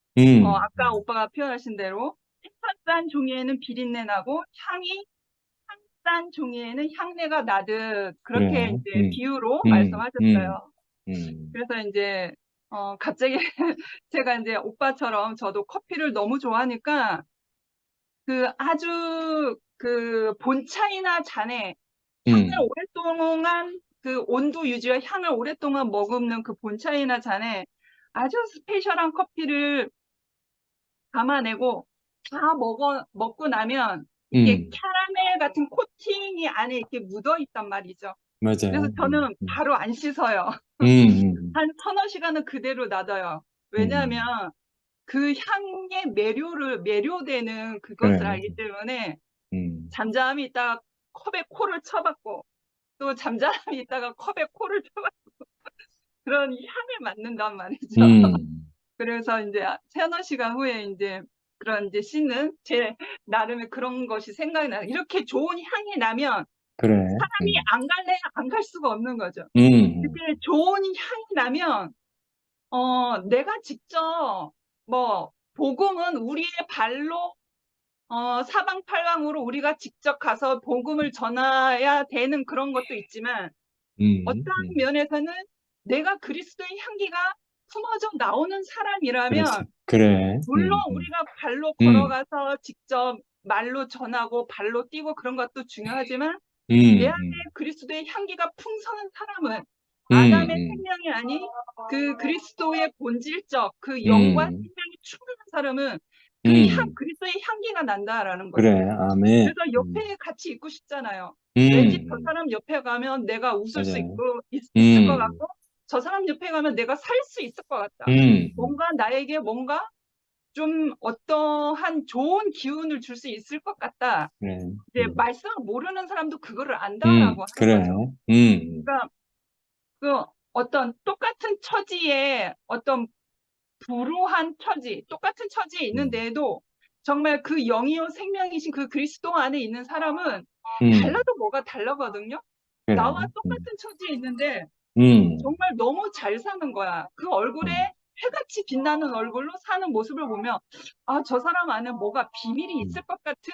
아까 오빠가 표현하신 대로 생선산 종이에는 비린내 나고 향산 종이에는 향내가 나듯 그렇게 그래. 이제 비유로 말씀하셨어요. 그래서 이제 갑자기 제가 이제 오빠처럼 저도 커피를 너무 좋아하니까 아주 본차이나 잔에 향을 오랫동안 그 온도 유지와 향을 오랫동안 머금는 그 본차이나 잔에 아주 스페셜한 커피를 담아내고 다 먹고 나면 이게 캐러멜 같은 코팅이 안에 이렇게 묻어 있단 말이죠. 맞아요. 그래서 저는 바로 안 씻어요. 한 서너 시간은 그대로 놔둬요. 왜냐하면 그 향에 매료되는 그것을 그래. 알기 때문에 잠잠히 있다가 컵에 코를 쳐박고 또 잠잠히 있다가 컵에 코를 쳐박고 그런 향을 맡는단 말이죠. 그래서 이제 서너 시간 후에 이제 그런 이제 씻는 제 나름의 그런 것이 생각이 나요. 이렇게 좋은 향이 나면 그래. 사람이 안 갈래 안 갈 수가 없는 거죠. 그렇게 좋은 향이 나면 내가 직접 복음은 우리의 발로 사방팔방으로 우리가 직접 가서 복음을 전해야 되는 그런 것도 있지만 어떠한 면에서는 내가 그리스도의 향기가 품어져 나오는 사람이라면 그렇지. 그래. 물론 우리가 발로 걸어가서 직접 말로 전하고 발로 뛰고 그런 것도 중요하지만 내 안에 그리스도의 향기가 풍성한 사람은 아담의 생명이 아닌 그 그리스도의 본질적 그 영과 생명이 충만한 사람은 그리스도의 향기가 난다라는 거죠. 그래. 아멘. 그래서 옆에 같이 있고 싶잖아요. 왠지 저 사람 옆에 가면 내가 웃을 수 있을 것 같고 저 사람 옆에 가면 내가 살 수 있을 것 같다. 뭔가 나에게 뭔가 좀 어떠한 좋은 기운을 줄 수 있을 것 같다. 그래. 이제 말씀을 모르는 사람도 그거를 안다라고 하는 그래. 거죠. 그러니까 어떤 똑같은 처지에 어떤 불우한 처지, 똑같은 처지에 있는데도 정말 그 영이요 생명이신 그 그리스도 안에 있는 사람은 달라도 뭐가 다르거든요. 그래. 나와 똑같은 처지에 있는데 정말 너무 잘 사는 거야. 그 얼굴에 해같이 빛나는 얼굴로 사는 모습을 보면 아, 저 사람 안에 뭐가 비밀이 있을 것 같은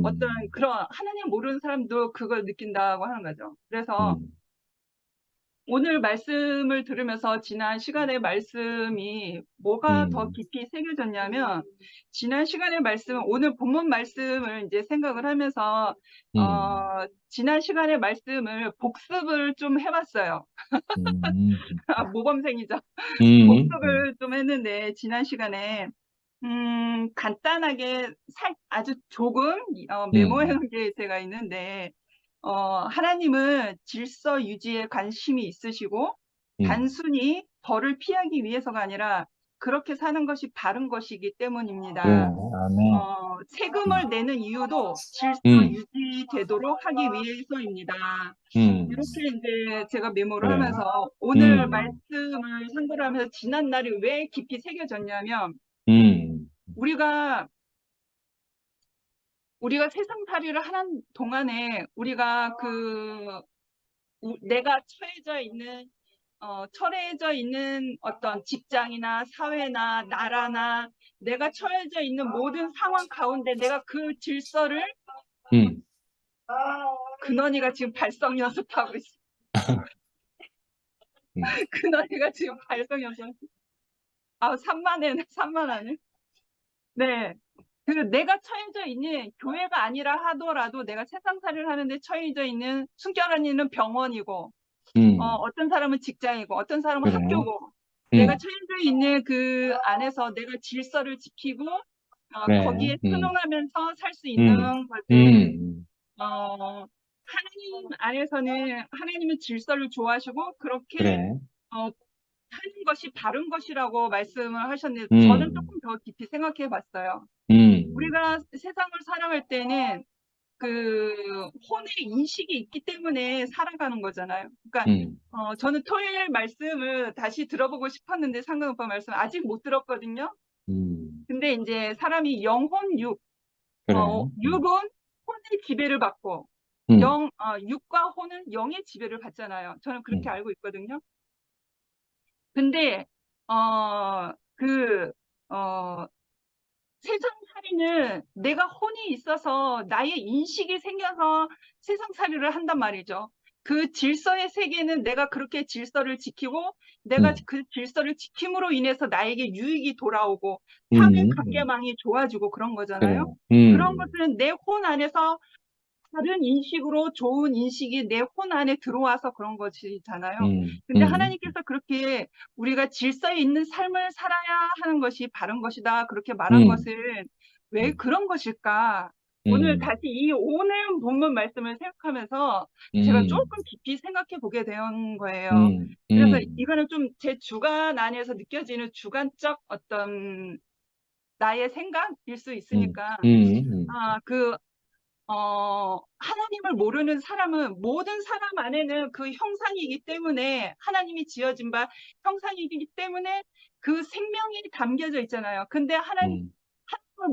어떤 그런 하나님 모르는 사람도 그걸 느낀다고 하는 거죠. 그래서 오늘 말씀을 들으면서 지난 시간의 말씀이 뭐가 더 깊이 새겨졌냐면 지난 시간의 말씀은 오늘 본문 말씀을 이제 생각을 하면서 지난 시간의 말씀을 복습을 좀 해봤어요. 모범생이죠. 복습을 좀 했는데 지난 시간에 간단하게 아주 조금 메모해 놓은 게 제가 있는데 하나님은 질서 유지에 관심이 있으시고 단순히 벌을 피하기 위해서가 아니라 그렇게 사는 것이 바른 것이기 때문입니다. 아멘. 세금을 내는 이유도 질서 유지되도록 하기 위해서입니다. 이렇게 이제 제가 메모를 그래. 하면서 오늘 말씀을 상고를 하면서 지난 날이 왜 깊이 새겨졌냐면 우리가 세상살이를 하는 동안에 우리가 내가 처해져 있는 어떤 직장이나 사회나 나라나 내가 처해져 있는 모든 상황 가운데 내가 그 질서를 근원이가 지금 발성 연습하고 있어. 근원이가 지금 발성 연습. 산만하네. 네. 내가 처해져 있는 교회가 아니라 하더라도 내가 세상살이를 하는데 처해져 있는 숨결 안에는 병원이고 어떤 사람은 직장이고 어떤 사람은 그래. 학교고 내가 처해져 있는 그 안에서 내가 질서를 지키고 그래. 거기에 순응하면서 살 수 있는 것을 하나님 안에서는 하나님은 질서를 좋아하시고 그렇게 그래. 하는 것이 바른 것이라고 말씀을 하셨는데 저는 조금 더 깊이 생각해 봤어요. 우리가 세상을 살아갈 때는 그 혼의 인식이 있기 때문에 살아가는 거잖아요. 그러니까 저는 토요일 말씀을 다시 들어보고 싶었는데 상근 오빠 말씀 아직 못 들었거든요. 근데 이제 사람이 영혼 육, 그래. 육은 혼의 지배를 받고 육과 혼은 영의 지배를 받잖아요. 저는 그렇게 알고 있거든요. 근데 세상살이는 내가 혼이 있어서 나의 인식이 생겨서 세상살이를 한단 말이죠. 그 질서의 세계는 내가 그렇게 질서를 지키고 내가 그 질서를 지킴으로 인해서 나에게 유익이 돌아오고 사회 관계망이 좋아지고 그런 거잖아요. 그런 것들은 내 혼 안에서 다른 인식으로 좋은 인식이 내 혼 안에 들어와서 그런 것이잖아요. 근데 하나님께서 그렇게 우리가 질서에 있는 삶을 살아야 하는 것이 바른 것이다. 그렇게 말한 것은 왜 그런 것일까? 오늘 다시 이 오늘 본문 말씀을 생각하면서 제가 조금 깊이 생각해 보게 된 거예요. 그래서 이거는 좀 제 주관 안에서 느껴지는 주관적 어떤 나의 생각일 수 있으니까 하나님을 모르는 사람은 모든 사람 안에는 그 형상이기 때문에 하나님이 지어진 바 형상이기 때문에 그 생명이 담겨져 있잖아요. 근데 하나님을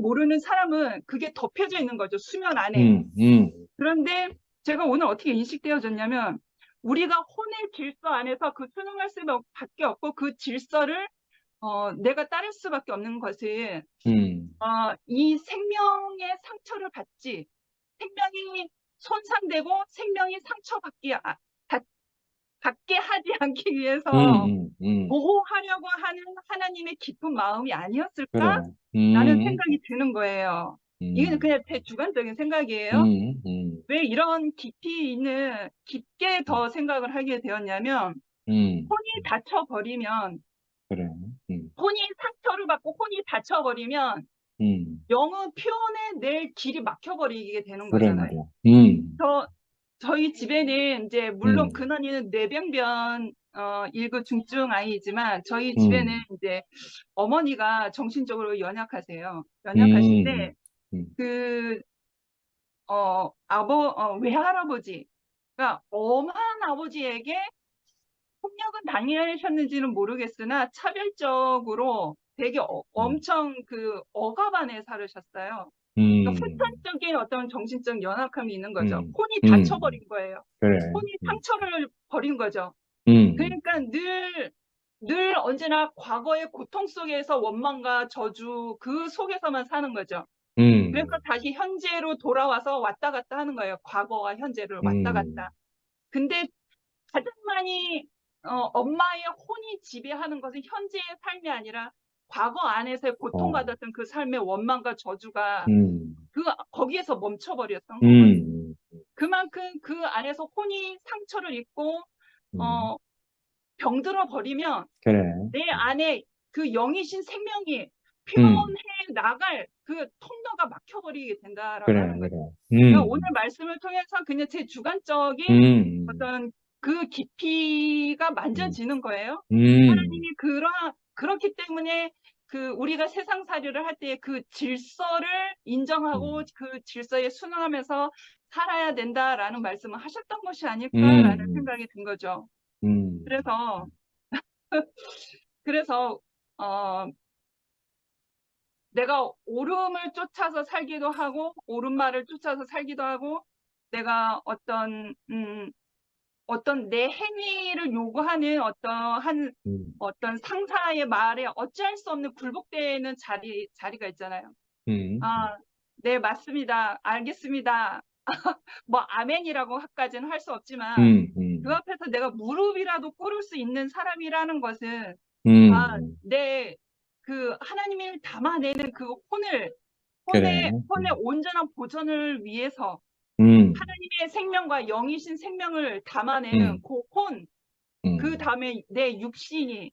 모르는 사람은 그게 덮여져 있는 거죠. 수면 안에. 그런데 제가 오늘 어떻게 인식되어졌냐면 우리가 혼의 질서 안에서 그 순응할 수밖에 없고 그 질서를 내가 따를 수밖에 없는 것은 이 생명의 상처를 받지 생명이 손상되고 생명이 받게 하지 않기 위해서 보호하려고 하는 하나님의 깊은 마음이 아니었을까? 라는 생각이 드는 거예요. 이건 그냥 제 주관적인 생각이에요. 왜 이런 깊게 더 생각을 하게 되었냐면 혼이 닫혀버리면 혼이 상처를 받고 혼이 닫혀버리면 영은 표현해낼 길이 막혀버리게 되는 거잖아요. 저희 집에는 이제 물론 근원이는 뇌병변 1급 중증 아이지만 저희 집에는 이제 어머니가 정신적으로 연약하세요. 연약하신데 외할아버지가 엄한 아버지에게 폭력은 당하셨는지는 모르겠으나 차별적으로 되게 엄청 그 억압 안에 살으셨어요. 그러니까 후천적인 어떤 정신적 연약함이 있는 거죠. 혼이 닫혀버린 거예요. 그래. 혼이 상처를 버린 거죠. 음, 그러니까 늘 언제나 과거의 고통 속에서 원망과 저주 그 속에서만 사는 거죠. 그래서 다시 현재로 돌아와서 왔다 갔다 하는 거예요. 과거와 현재를 왔다 갔다. 근데 가장 많이 엄마의 혼이 지배하는 것은 현재의 삶이 아니라 과거 안에서의 고통받았던 그 삶의 원망과 저주가 거기에서 멈춰버렸던 거거든요. 그만큼 그 안에서 혼이 상처를 입고 병들어 버리면 그래. 내 안에 그 영이신 생명이 표현해 나갈 그 통로가 막혀버리게 된다라고 그래, 하는 거예요. 그래. 그러니까 오늘 말씀을 통해서 그냥 제 주관적인 어떤 그 깊이가 만져지는 거예요. 하나님이 그렇기 때문에 그 우리가 세상살이를 할 때 그 질서를 인정하고 그 질서에 순응하면서 살아야 된다라는 말씀을 하셨던 것이 아닐까라는 생각이 든 거죠. 그래서 내가 옳음을 쫓아서 살기도 하고 옳은 말을 쫓아서 살기도 하고 내가 어떤 내 행위를 요구하는 어떤 상사의 말에 어찌할 수 없는 굴복되는 자리가 있잖아요. 네, 맞습니다. 알겠습니다. 뭐 아멘이라고까지는 할 수 없지만 그 앞에서 내가 무릎이라도 꿇을 수 있는 사람이라는 것은 내 그 하나님을 담아내는 그 혼의 온전한 보존을 위해서 하나님의 생명과 영이신 생명을 담아내는 그 혼, 그 다음에 내 육신이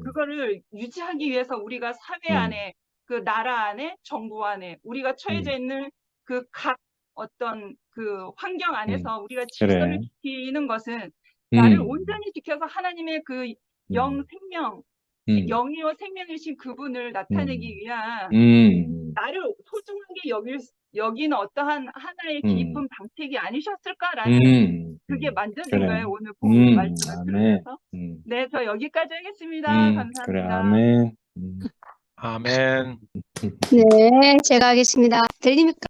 그거를 유지하기 위해서 우리가 사회 안에 그 나라 안에 정부 안에 우리가 처해져 있는 그 각 어떤 그 환경 안에서 우리가 질서를 그래. 지키는 것은 나를 온전히 지켜서 하나님의 그 영 생명 영이요 생명이신 그분을 나타내기 위한 나를 소중하게 여기는 어떠한 하나의 깊은 방책이 아니셨을까라는 그게 만져진 그래. 거예요. 오늘 본 말씀을 아멘. 들으면서. 네, 저 여기까지 하겠습니다. 감사합니다. 그래, 아멘. 아멘. 네, 제가 하겠습니다. 들립니까?